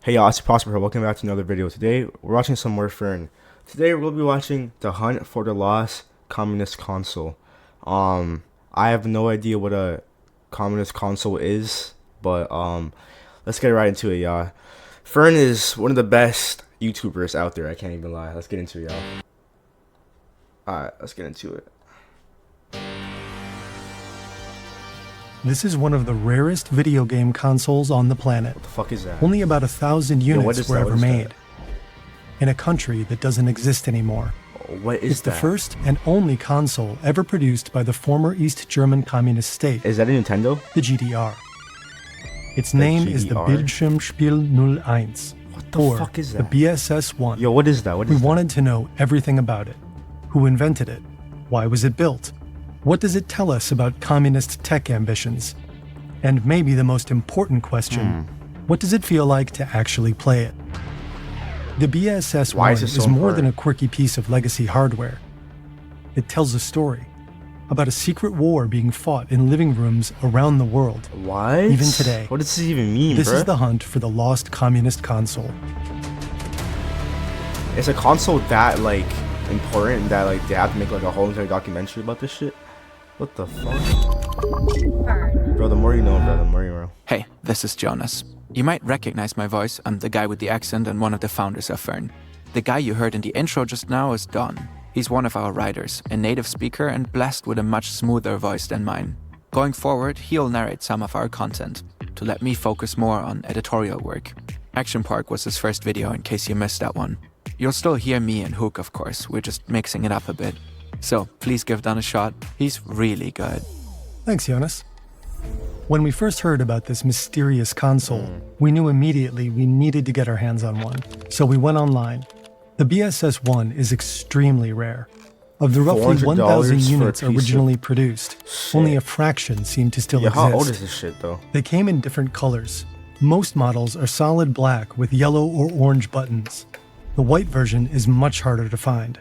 Hey y'all, it's Prosper here. Welcome back to another video. Today, we're watching some more Fern. Today, we'll be watching The Hunt for the Lost Communist Console. I have no idea what a communist console is, but let's get right into it, y'all. Fern is one of the best YouTubers out there, I can't even lie. Let's get into it, y'all. Alright, let's get into it. This is one of the rarest video game consoles on the planet. What the fuck is that? Only about 1,000 units were ever made. That? In a country that doesn't exist anymore. What is it's that? The first and only console ever produced by the former East German communist state. Is that a Nintendo? The GDR. Its name is the Bildschirmspiel 01. What the fuck is that? The BSS-1. Yo, what is that? We wanted to know everything about it. Who invented it? Why was it built? What does it tell us about communist tech ambitions? And maybe the most important question, what does it feel like to actually play it? The BSS-1 is more than a quirky piece of legacy hardware. It tells a story about a secret war being fought in living rooms around the world. What? Even today. What does this even mean, This is the hunt for the lost communist console. Is a console that, like, important that, like, they have to make, like, a whole entire documentary about this shit? What the fuck? Bro, the more you know, bro, the more you know. Hey, this is Jonas. You might recognize my voice. I'm the guy with the accent and one of the founders of Fern. The guy you heard in the intro just now is Don. He's one of our writers, a native speaker and blessed with a much smoother voice than mine. Going forward, he'll narrate some of our content, to let me focus more on editorial work. Action Park was his first video in case you missed that one. You'll still hear me and Hook, of course, we're just mixing it up a bit. So please give Don a shot, he's really good. Thanks, Jonas. When we first heard about this mysterious console, we knew immediately we needed to get our hands on one, so we went online. The BSS-1 is extremely rare. Of the roughly 1,000 units originally produced, only a fraction seem to still exist. How old is this shit, though? They came in different colors. Most models are solid black with yellow or orange buttons. The white version is much harder to find.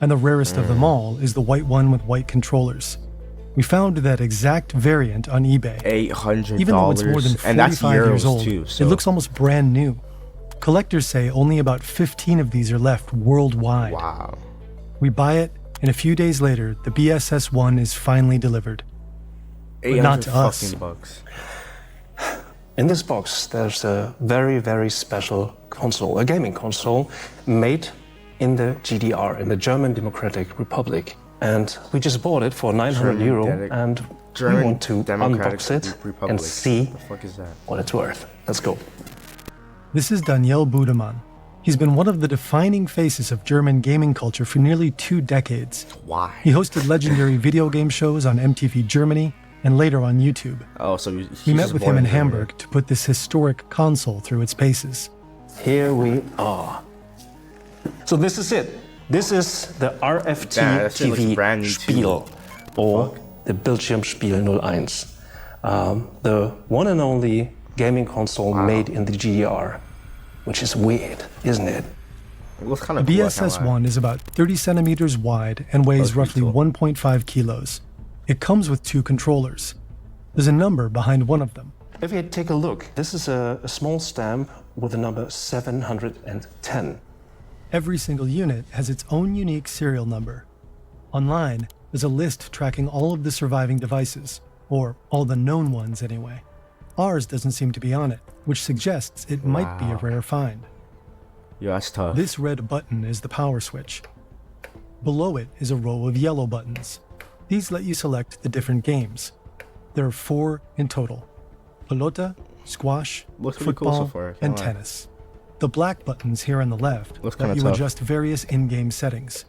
And the rarest of them all is the white one with white controllers. We found that exact variant on eBay. $800, even though it's more than 45 years old, too, so. It looks almost brand new. Collectors say only about 15 of these are left worldwide. Wow. We buy it, and a few days later, the BSS-1 is finally delivered. But not to us. Bucks. In this box, there's a very, very special console, a gaming console made in the GDR, in the German Democratic Republic. And we just bought it for €900 and we want to unbox it and see what it's worth. Let's go. This is Daniel Budemann. He's been one of the defining faces of German gaming culture for nearly 2 decades. Why? He hosted legendary video game shows on MTV Germany and later on YouTube. Oh, so we met with him in Hamburg to put this historic console through its paces. Here we are. So this is it. This is the RFT TV Spiel, or the Bildschirmspiel 01. The one and only gaming console made in the GDR, which is weird, isn't it? The BSS-1 is about 30 centimeters wide and weighs roughly 1.5 kilos. It comes with 2 controllers. There's a number behind one of them. If you take a look, this is a small stamp with the number 710. Every single unit has its own unique serial number. Online, there's a list tracking all of the surviving devices, or all the known ones anyway. Ours doesn't seem to be on it, which suggests it might be a rare find. Yeah, that's tough. This red button is the power switch. Below it is a row of yellow buttons. These let you select the different games. There are 4 in total: pelota, squash, football, and tennis. The black buttons here on the left let you adjust various in-game settings.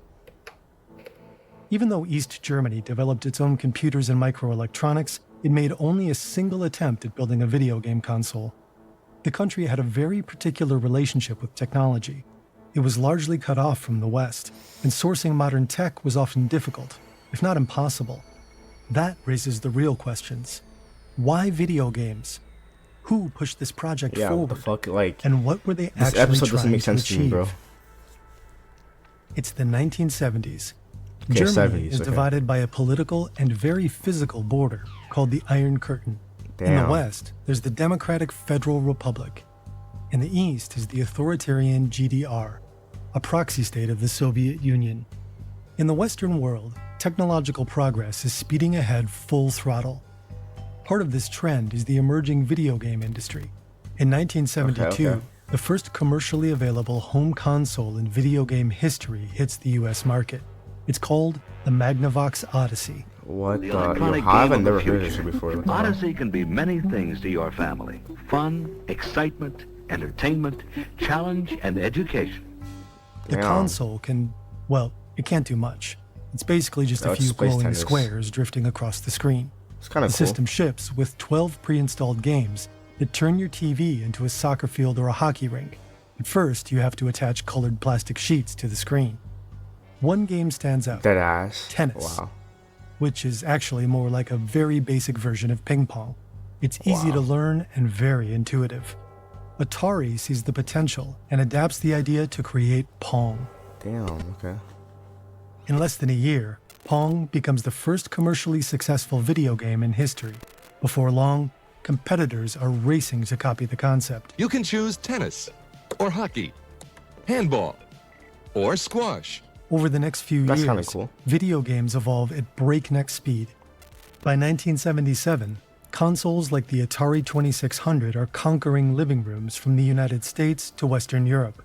Even though East Germany developed its own computers and microelectronics, it made only a single attempt at building a video game console. The country had a very particular relationship with technology. It was largely cut off from the West, and sourcing modern tech was often difficult, if not impossible. That raises the real questions. Why video games? Who pushed this project forward? What the fuck, like, and what were they actually this episode doesn't make trying sense to to me, bro. It's the 1970s. Okay, Germany is divided by a political and very physical border called the Iron Curtain. Damn. In the West, there's the Democratic Federal Republic. In the east is the authoritarian GDR, a proxy state of the Soviet Union. In the Western world, technological progress is speeding ahead full throttle. Part of this trend is the emerging video game industry. In 1972, Okay. the first commercially available home console in video game history hits the US market. It's called the Magnavox Odyssey. What The the? electronic How have I game of the never heard of this future. before? What the hell? Odyssey can be many things to your family. Fun, excitement, entertainment, challenge, and education. The Damn. console can, well, it can't do much. It's basically just Oh, a it's few space glowing tennis. squares drifting across the screen. It's kind The of cool. system ships with 12 pre-installed games that turn your TV into a soccer field or a hockey rink. At first, you have to attach colored plastic sheets to the screen. One game stands out, Dead ass. Tennis. Wow. which is actually more like a very basic version of ping pong. It's easy Wow. to learn and very intuitive. Atari sees the potential and adapts the idea to create Pong. Damn. Okay. In less than a year, Pong becomes the first commercially successful video game in history. Before long, competitors are racing to copy the concept. You can choose tennis, or hockey, handball, or squash. Over the next few That's kinda years, cool. video games evolve at breakneck speed. By 1977, consoles like the Atari 2600 are conquering living rooms from the United States to Western Europe.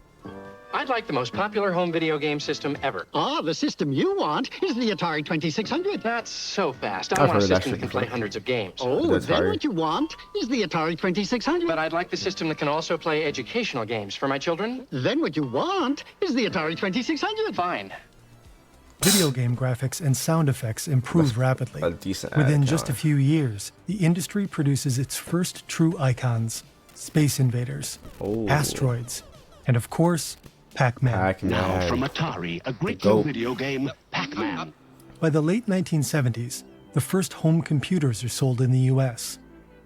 I'd like the most popular home video game system ever. Ah, the system you want is the Atari 2600. Not so fast. I've I want heard a of that system that shit can play before. hundreds of games. Oh, The then Atari. what you want is the Atari 2600. But I'd like the system that can also play educational games for my children. Then what you want is the Atari 2600. Fine. Video game graphics and sound effects improve rapidly. a decent ad Within just a count. few years, the industry produces its first true icons: Space Invaders, Oh. Asteroids, and of course, Pac-Man. Now from Pac-Man. Atari, a great Go. new video game, Pac-Man. By the late 1970s, the first home computers are sold in the US.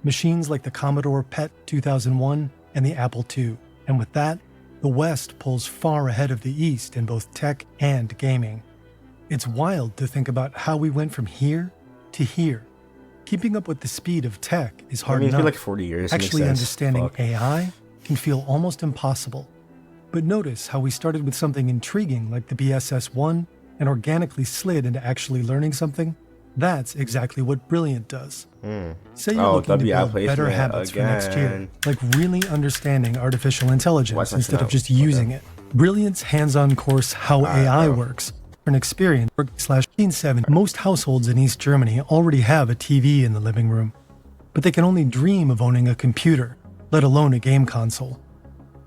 Machines like the Commodore PET 2001 and the Apple II. And with that, the West pulls far ahead of the East in both tech and gaming. It's wild to think about how we went from here to here. Keeping up with the speed of tech is I hard mean, it's been enough. like 40 years. It makes Actually sense. understanding Fuck. AI can feel almost impossible. But notice how we started with something intriguing like the BSS-1 and organically slid into actually learning something. That's exactly what Brilliant does. Say you're Oh, looking to WI build better placement habits for next year, again. like really understanding artificial intelligence What's that instead of now? just using it. Brilliant's hands-on course How AI bro. Works, an experience /7. Most households in East Germany already have a TV in the living room, but they can only dream of owning a computer, let alone a game console.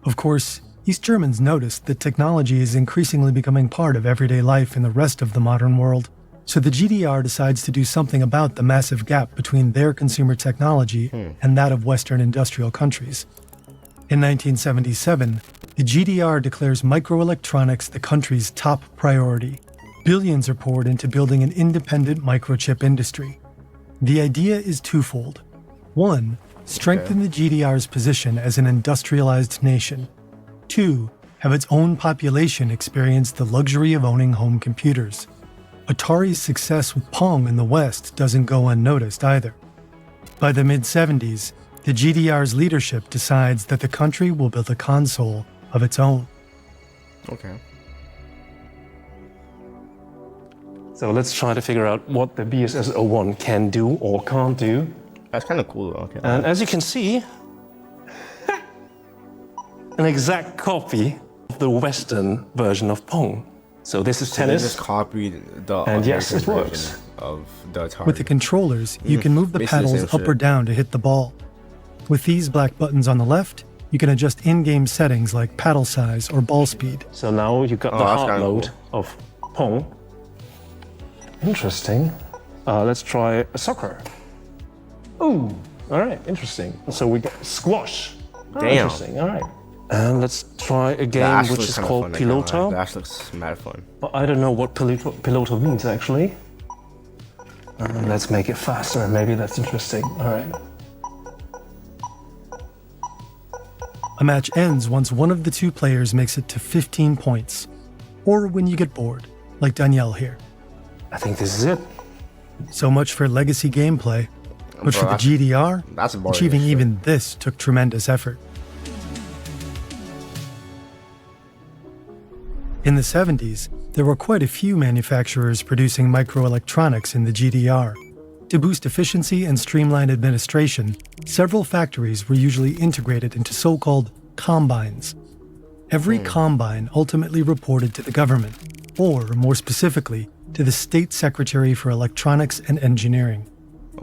Of course, East Germans noticed that technology is increasingly becoming part of everyday life in the rest of the modern world, so the GDR decides to do something about the massive gap between their consumer technology and that of Western industrial countries. In 1977, the GDR declares microelectronics the country's top priority. Billions are poured into building an independent microchip industry. The idea is twofold. One, strengthen the GDR's position as an industrialized nation. Two, have its own population experience the luxury of owning home computers. Atari's success with Pong in the West doesn't go unnoticed either. By the mid-70s, the GDR's leadership decides that the country will build a console of its own. Okay. So let's try to figure out what the BSS-01 can do or can't do. That's kind of cool though. Okay. And as you can see, an exact copy of the Western version of Pong. So this is They tennis. just copied the And yes, American it works. version of the Atari. With the controllers, you can move the basically the paddles same up or shit. down to hit the ball. With these black buttons on the left, you can adjust in-game settings like paddle size or ball speed. So now you got the that's hard kinda mode of Pong. Interesting. Let's try soccer. Ooh, all right, interesting. So we got squash. Damn. Interesting, all right. And let's try a The game Ash which looks is kinda called fun, I can't lie. The Pilota. Ash looks mad fun. But I don't know what Pilota means actually. Let's make it faster, maybe that's interesting. All right. A match ends once one of the two players makes it to 15 points, or when you get bored, like Danielle here. I think this is it. So much for legacy gameplay. But for the that's- GDR, that's boring achieving as shit. even this took tremendous effort. In the 70s, there were quite a few manufacturers producing microelectronics in the GDR. To boost efficiency and streamline administration, several factories were usually integrated into so-called combines. Every combine ultimately reported to the government, or more specifically, to the State Secretary for Electronics and Engineering.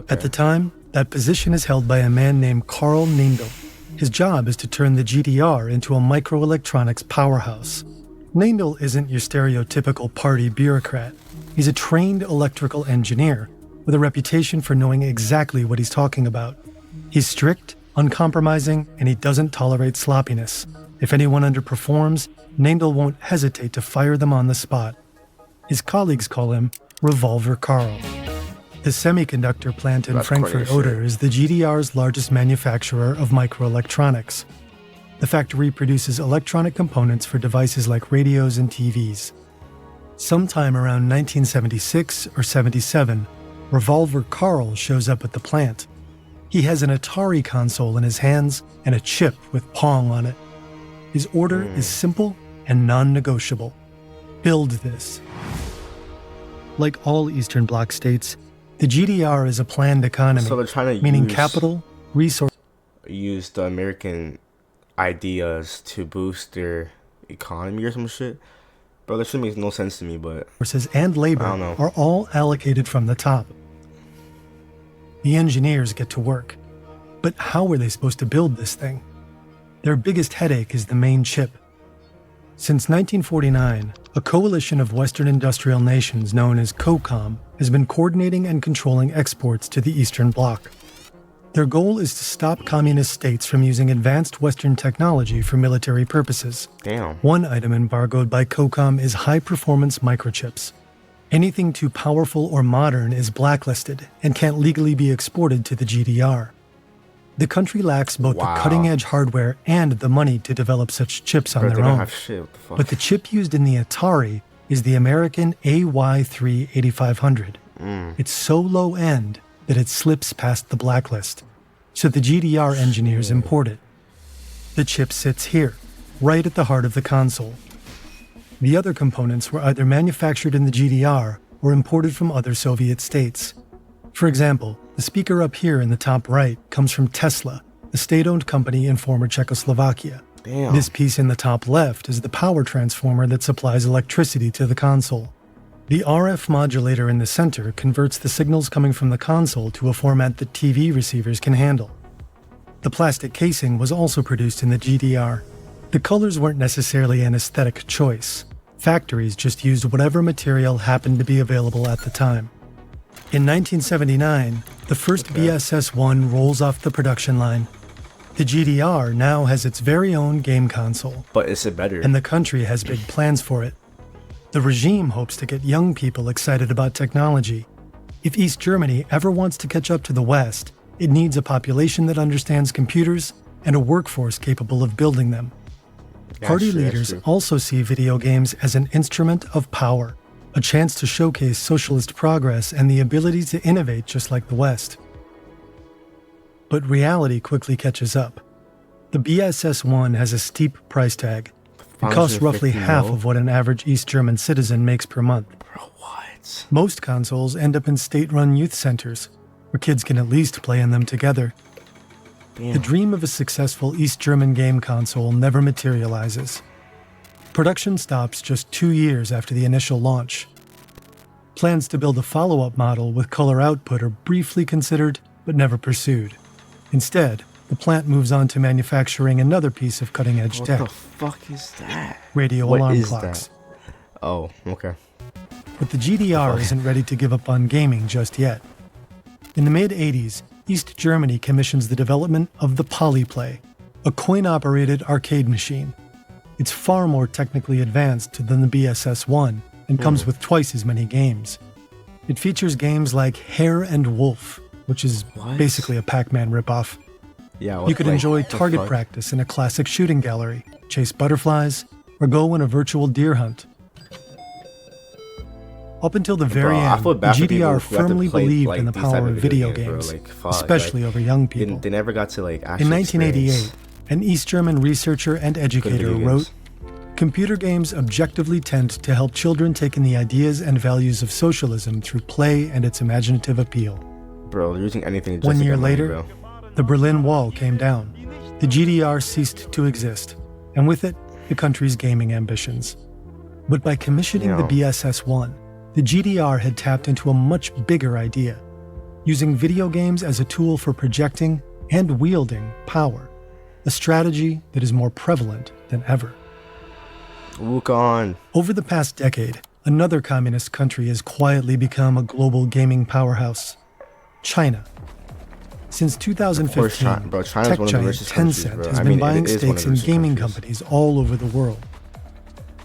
At the time, that position is held by a man named Karl Neindl. His job is to turn the GDR into a microelectronics powerhouse. Neindl isn't your stereotypical party bureaucrat. He's a trained electrical engineer with a reputation for knowing exactly what he's talking about. He's strict, uncompromising, and he doesn't tolerate sloppiness. If anyone underperforms, Neindl won't hesitate to fire them on the spot. His colleagues call him Revolver Karl. The semiconductor plant in That's quite Frankfurt a Oder shit. is the GDR's largest manufacturer of microelectronics. The factory produces electronic components for devices like radios and TVs. Sometime around 1976 or 77, Revolver Karl shows up at the plant. He has an Atari console in his hands and a chip with Pong on it. His order is simple and non-negotiable. Build this. Like all Eastern Bloc states, the GDR is a planned economy, So they're trying to meaning use- capital, resources, Use the American ideas to boost their economy or some shit. Bro, that shit makes no sense to me, but and labor I don't know. are all allocated from the top. The engineers get to work. But how are they supposed to build this thing? Their biggest headache is the main chip. Since 1949, a coalition of Western industrial nations known as COCOM has been coordinating and controlling exports to the Eastern Bloc. Their goal is to stop communist states from using advanced Western technology for military purposes. damn. One item embargoed by COCOM is high-performance microchips. Anything too powerful or modern is blacklisted and can't legally be exported to the GDR. The country lacks both Wow. the cutting-edge hardware and the money to develop such chips on Bro, they their don't own. have shit. What the fuck? But the chip used in the Atari is the American AY3 8500. It's so low-end that it slips past the blacklist. So the GDR engineers import it. The chip sits here, right at the heart of the console. The other components were either manufactured in the GDR or imported from other Soviet states. For example, the speaker up here in the top right comes from Tesla, a state-owned company in former Czechoslovakia. Damn. This piece in the top left is the power transformer that supplies electricity to the console. The RF modulator in the center converts the signals coming from the console to a format that TV receivers can handle. The plastic casing was also produced in the GDR. The colors weren't necessarily an aesthetic choice. Factories just used whatever material happened to be available at the time. In 1979, the first BSS-1 rolls off the production line. The GDR now has its very own game console, But is it better? and the country has big plans for it. The regime hopes to get young people excited about technology. If East Germany ever wants to catch up to the West, it needs a population that understands computers and a workforce capable of building them. Party true, that's leaders true. also see video games as an instrument of power, a chance to showcase socialist progress and the ability to innovate just like the West. But reality quickly catches up. The BSS-1 has a steep price tag. It costs roughly 550 half mil? of what an average East German citizen makes per month. Bro, what? Most consoles end up in state-run youth centers, where kids can at least play in them together. Damn. The dream of a successful East German game console never materializes. Production stops just 2 years after the initial launch. Plans to build a follow-up model with color output are briefly considered, but never pursued. Instead, the plant moves on to manufacturing another piece of cutting-edge What tech, the fuck is that? radio What alarm is clocks. that? Oh, okay. But the GDR isn't ready to give up on gaming just yet. In the mid-80s, East Germany commissions the development of the Polyplay, a coin-operated arcade machine. It's far more technically advanced than the BSS-1 and comes with twice as many games. It features games like Hare and Wolf, which is What? basically a Pac-Man ripoff. Yeah, You could enjoy what the target fuck? practice in a classic shooting gallery, chase butterflies, or go on a virtual deer hunt. Up until the very Bro, I end, feel the bad for people GDR who have to firmly play, believed like, in the these type power of of video bro. games, Like, fuck, especially like, over young people. They never got to like In actually 1988, experience an East German researcher and good educator video wrote, games. Computer games objectively tend to help children take in the ideas and values of socialism through play and its imaginative appeal. Bro, they're using anything just 1 to year get money, later, bro. the Berlin Wall came down. The GDR ceased to exist, and with it, the country's gaming ambitions. But by commissioning the BSS-1, the GDR had tapped into a much bigger idea, using video games as a tool for projecting and wielding power, a strategy that is more prevalent than ever. Wukong. Over the past decade, another communist country has quietly become a global gaming powerhouse, China. Since 2015, bro, China's tech one of the giant richest countries, Tencent bro. has I been mean, buying it is one of stakes the in richest gaming countries. companies all over the world.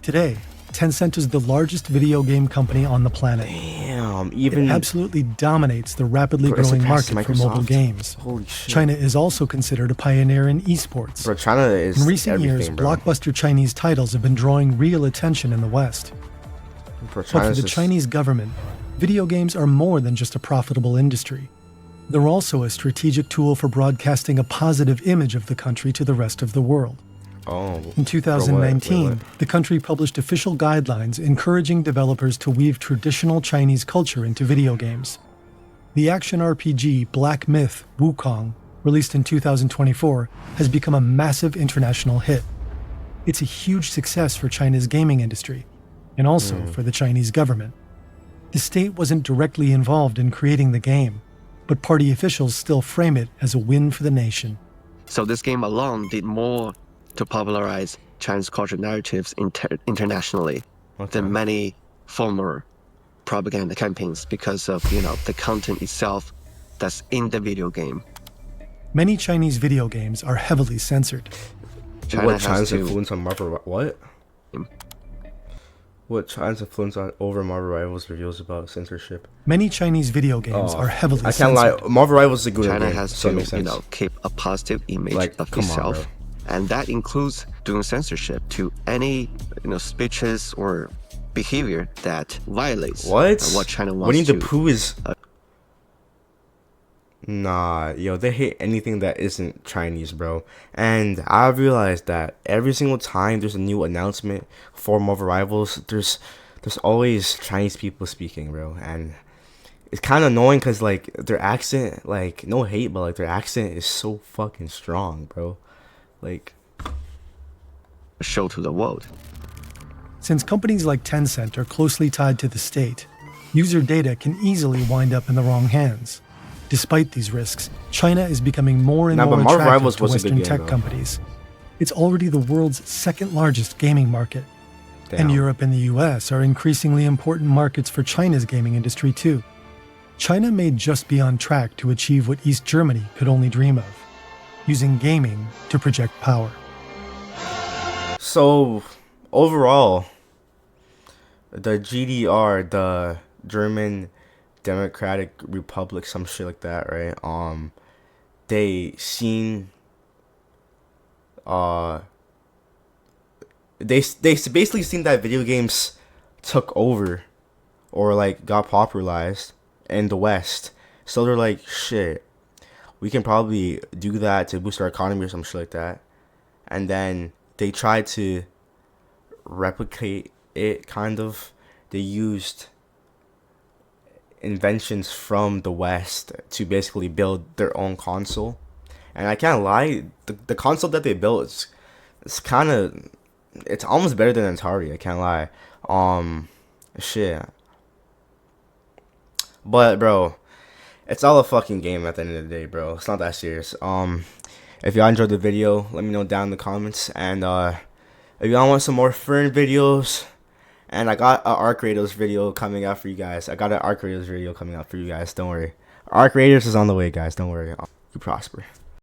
Today, Tencent is the largest video game company on the planet. Damn, It even absolutely dominates the rapidly Bro, it growing surpasses market for mobile Microsoft. games. Holy shit. China is also considered a pioneer in esports. Bro, China is In recent years, everything, bro. blockbuster Chinese titles have been drawing real attention in the West. Bro, But for China's the just- Chinese government, video games are more than just a profitable industry. They're also a strategic tool for broadcasting a positive image of the country to the rest of the world. Oh, In 2019, Wait, what? the country published official guidelines encouraging developers to weave traditional Chinese culture into video games. The action RPG Black Myth: Wukong, released in 2024, has become a massive international hit. It's a huge success for China's gaming industry, and also for the Chinese government. The state wasn't directly involved in creating the game, but party officials still frame it as a win for the nation. So this game alone did more to popularize Chinese culture narratives internationally than many former propaganda campaigns because of, the content itself that's in the video game. Many Chinese video games are heavily censored. What China's influence on Marvel? What? What China's influence on over Marvel Rivals reveals about censorship? Many Chinese video games are heavily I can't censored. lie. Marvel Rivals is a good China game, has so it to, makes sense. keep a positive image Like, of come on, itself. bro. And that includes doing censorship to any, speeches or behavior that violates what China wants Winnie the to. Pooh is. Nah, yo, they hate anything that isn't Chinese, bro. And I've realized that every single time there's a new announcement for Marvel Rivals, there's always Chinese people speaking, bro. And it's kind of annoying because, like, their accent, like, no hate, but, like, their accent is so fucking strong, bro. Like, show to the world. Since companies like Tencent are closely tied to the state, user data can easily wind up in the wrong hands. Despite these risks, China is becoming more and Nah, more but Marvel attractive Rivals to was a good Western game, tech though. companies. It's already the world's second largest gaming market. damn. And Europe and the US are increasingly important markets for China's gaming industry too. China may just be on track to achieve what East Germany could only dream of, using gaming to project power. So, overall, the GDR, the German Democratic Republic, some shit like that, right? They seen, they basically seen that video games took over, or like got popularized in the West. So they're like, shit, we can probably do that to boost our economy or some shit like that. And then they tried to replicate it, kind of. They used inventions from the West to basically build their own console. And I can't lie, the console that they built it's kind of, it's almost better than Atari, I can't lie. Shit. But bro, it's all a fucking game at the end of the day, bro. It's not that serious. If y'all enjoyed the video, let me know down in the comments. And if y'all want some more Fern videos, and I got an Arc Raiders video coming out for you guys. Don't worry. Arc Raiders is on the way, guys. Don't worry. You prosper.